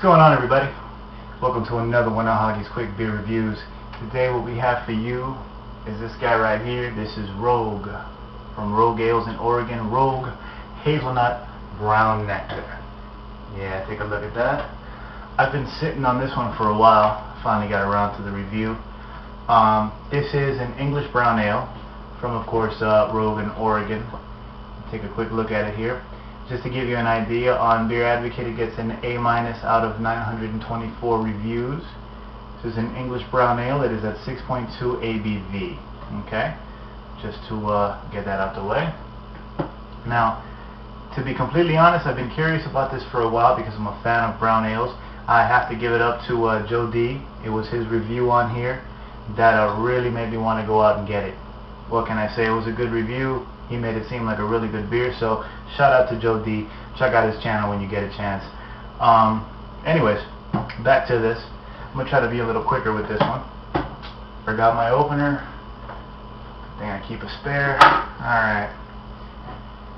going on, everybody? Welcome to another one of Hoggie's Quick Beer Reviews. Today what we have for you is this guy right here. This is Rogue from Rogue Ales in Oregon. Rogue Hazelnut Brown Nectar. Yeah, take a look at that. I've been sitting on this one for a while. Finally got around to the review. This is an English brown ale from, of course, Rogue in Oregon. Take a quick look at it here. Just to give you an idea, on Beer Advocate it gets an A- out of 924 reviews. This is an English brown ale. It is at 6.2 ABV. Okay, just to get that out the way. Now, to be completely honest, I've been curious about this for a while because I'm a fan of brown ales. I have to give it up to Joe D. It was his review on here that really made me want to go out and get it. What can I say? It was a good review. He made it seem like a really good beer, so shout out to Joe D. Check out his channel when you get a chance. Anyways, back to this. I'm going to try to be a little quicker with this one. Forgot my opener. I think I keep a spare. Alright.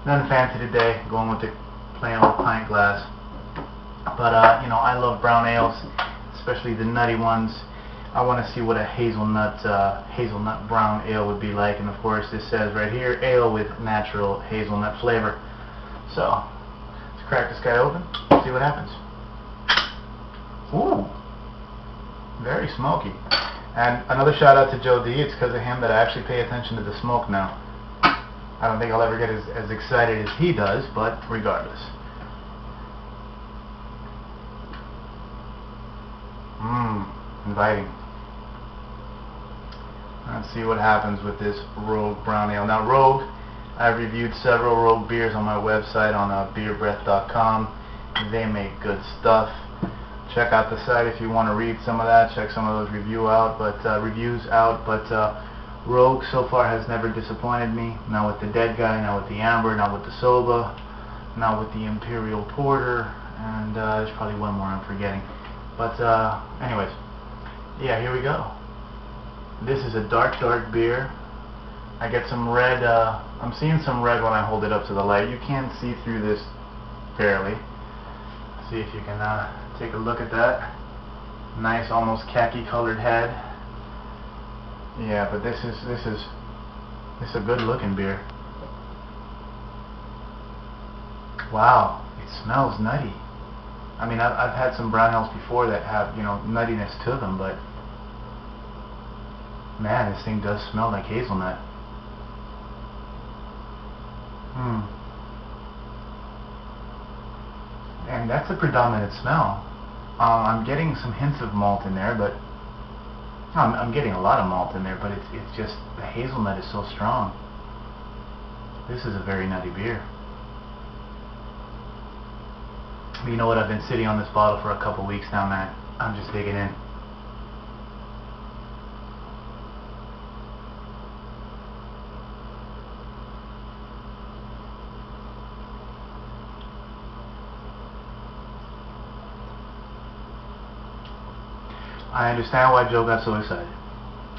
Nothing fancy today. Going with the plain old pint glass. But, you know, I love brown ales, especially the nutty ones. I want to see what a hazelnut brown ale would be like, and of course this says right here, ale with natural hazelnut flavor. So let's crack this guy open, see what happens. Ooh, very smoky. And another shout out to Joe D. It's because of him that I actually pay attention to the smoke now. I don't think I'll ever get as excited as he does, but regardless. Inviting. Let's see what happens with this Rogue brown ale. Now, Rogue, I've reviewed several Rogue beers on my website on beerbreath.com. They make good stuff. Check out the site if you want to read some of that. Check some of those reviews out. But Rogue so far has never disappointed me. Now with the Dead Guy, now with the Amber, now with the Soba, now with the Imperial Porter, and there's probably one more I'm forgetting. But anyways, yeah, here we go. This is a dark beer. I get some red, I'm seeing some red when I hold it up to the light. You can see through this barely. See if you can take a look at that. Nice, almost khaki colored head. Yeah, but this is a good looking beer. Wow, it smells nutty. I mean, I've had some brown ales before that have, you know, nuttiness to them, but man, this thing does smell like hazelnut. And that's a predominant smell. I'm getting some hints of malt in there, but I'm getting a lot of malt in there, but it's just, the hazelnut is so strong. This is a very nutty beer. You know what, I've been sitting on this bottle for a couple weeks now, man. I'm just digging in. I understand why Joe got so excited.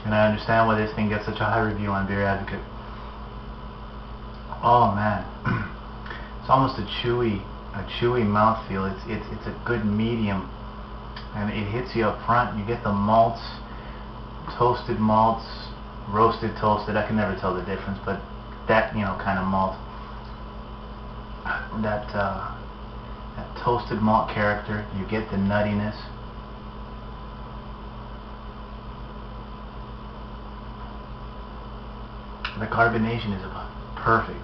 And I understand why this thing gets such a high review on Beer Advocate. Oh man. It's almost a chewy mouthfeel. It's a good medium, and it hits you up front. You get the malts, toasted malts, roasted, toasted. I can never tell the difference, but that, you know, kind of malt, that toasted malt character. You get the nuttiness. The carbonation is about perfect.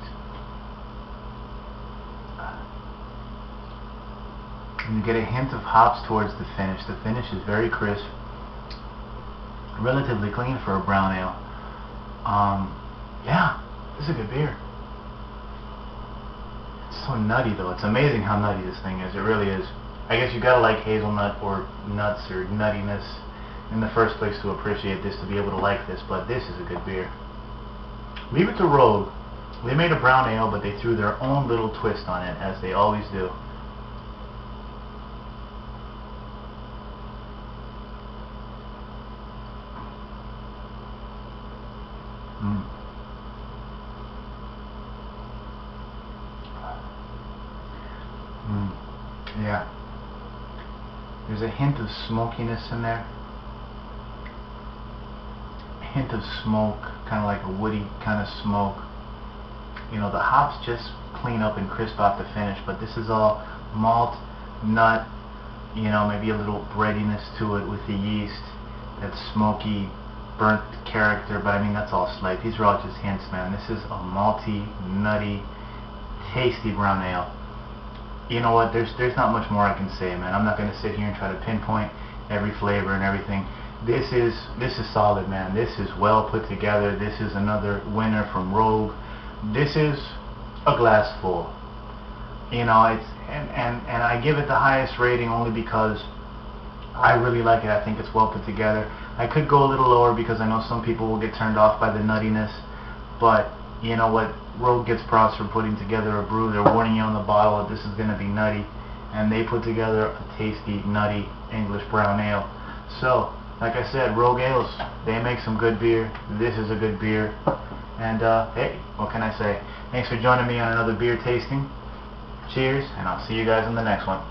And you get a hint of hops towards the finish. The finish is very crisp, relatively clean for a brown ale. Yeah, this is a good beer. It's so nutty though. It's amazing how nutty this thing is. It really is. I guess you gotta like hazelnut or nuts or nuttiness in the first place to appreciate this, to be able to like this, but this is a good beer. Leave it to Rogue. They made a brown ale, but they threw their own little twist on it, as they always do. Yeah. There's a hint of smokiness in there. A hint of smoke, kind of like a woody kind of smoke. You know, the hops just clean up and crisp out the finish, but this is all malt, nut, you know, maybe a little breadiness to it with the yeast, that smoky, burnt character, but I mean, that's all slight. These are all just hints, man. This is a malty, nutty, tasty brown ale. You know what, there's not much more I can say, man. I'm not going to sit here and try to pinpoint every flavor and everything. This is solid, man. This is well put together. This is another winner from Rogue. This is a glass full. You know, it's and I give it the highest rating only because I really like it. I think it's well put together. I could go a little lower because I know some people will get turned off by the nuttiness, but you know what, Rogue gets props for putting together a brew. They're warning you on the bottle that this is going to be nutty, and they put together a tasty, nutty English brown ale. So, like I said, Rogue Ales, they make some good beer. This is a good beer. And, hey, what can I say? Thanks for joining me on another beer tasting. Cheers, and I'll see you guys in the next one.